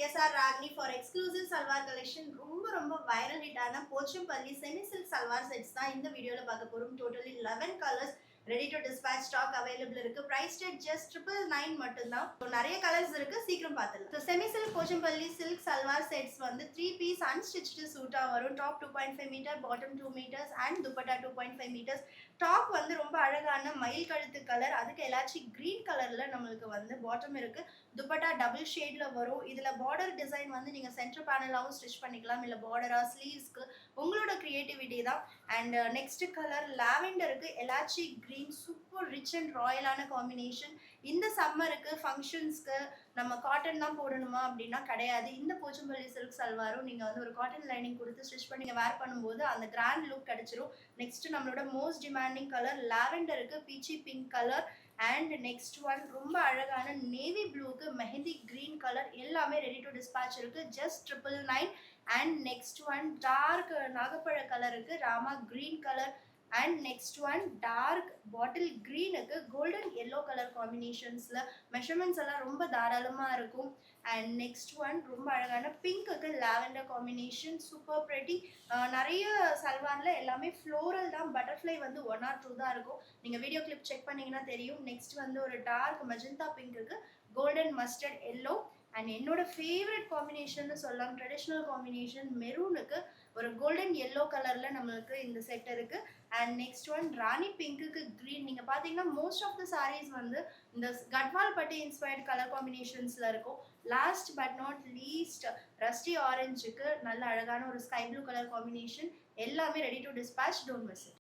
DSR Ragni for exclusive salwar collection. ரொம்ப viral hit ஆன Pochampalli semi silk salwar sets தான் இந்த வீடியோல பார்க்க போறோம். Totally 11 colors ready to dispatch stock available இருக்கு. Price tag just 999 மட்டும்தான். நிறைய கலர்ஸ் இருக்கு, சீக்கிரம் பார்த்துடலாம். So semi silk Pochampalli silk salwar sets வந்து 3 piece unstitched சூட்டா வரும். Top 2.5 meter, bottom 2 meters and dupatta 2.5 meters. Top வந்து ரொம்ப அழகான மயில் கழுத்து கலர், அதுக்கு எலாச்சி கிரீன் கலர்ல நம்மளுக்கு வந்து பாட்டம் இருக்கு. துப்பட்டா டபுள் ஷேட்ல வரும். இதுல பார்டர் டிசைன் வந்து நீங்க சென்டர் பேனலாவும் ஸ்டிச் பண்ணிக்கலாம், இல்ல பார்டரா ஸ்லீவ்ஸ்க்கு உங்களோட கிரியேட்டிவிட்டி தான். அண்ட் நெக்ஸ்ட் கலர் லாவெண்டருக்கு elaichi green, super rich and ராயலான காம்பினேஷன். இந்த சம்மருக்கு ஃபங்க்ஷன்ஸ்க்கு நம்ம காட்டன் தான் போடணுமா அப்படின்னா கிடையாது. இந்த போச்சம்பள்ளி சில்க் சல்வாரும் நீங்க வந்து ஒரு காட்டன் லைனிங் கொடுத்து ஸ்டிச் பண்ணி வேர் பண்ணும்போது அந்த கிராண்ட் லுக் கிடைச்சிரும். நெக்ஸ்ட் நம்மளோட மோஸ்ட் டிமாண்டிங் கலர் லாவெண்டருக்கு peachy pink colour. And next one ரொம்ப அழகான நேவி ப்ளூக்கு மெஹந்தி கிரீன் கலர். எல்லாமே ரெடி டு டிஸ்பேச் இருக்கு, just 999. And next one dark நாகப்பழ கலருக்கு Rama green colour. And next one dark bottle கிரீனுக்கு கோல்டன் எல்லோ கலர் காம்பினேஷன்ஸ்ல மெஷர்மெண்ட்ஸ் எல்லாம் ரொம்ப தாராளமாக இருக்கும். அண்ட் நெக்ஸ்ட் ஒன் ரொம்ப அழகான பிங்க்குக்கு லாவெண்டர் காம்பினேஷன், சூப்பர் பிரெட்டி. நிறைய சல்வாரில் எல்லாமே ஃப்ளோரல் தான், பட்டர்ஃப்ளை வந்து 1 or 2 தான் இருக்கும். நீங்கள் வீடியோ கிளிப் செக் பண்ணிங்கன்னா தெரியும். நெக்ஸ்ட் வந்து ஒரு டார்க் மெஜந்தா பிங்க்குக்கு கோல்டன் மஸ்டர்ட் எல்லோ. அண்ட் என்னோட ஃபேவரட் காம்பினேஷன் சொல்லலாம், ட்ரெடிஷ்னல் காம்பினேஷன் மெரூனுக்கு ஒரு கோல்டன் எல்லோ கலரில் நம்மளுக்கு இந்த செட் இருக்குது. அண்ட் நெக்ஸ்ட் ஒன் ராணி பிங்க்குக்கு க்ரீன். நீங்கள் பார்த்தீங்கன்னா மோஸ்ட் ஆஃப் த சாரீஸ் வந்து இந்த கட்வால் பட்டி இன்ஸ்பயர்ட் கலர் காம்பினேஷன்ஸில் இருக்கும். Last but not least rusty ஆரஞ்சுக்கு நல்ல அழகான ஒரு ஸ்கை ப்ளூ கலர் காம்பினேஷன். எல்லாமே ready to dispatch, don't miss it.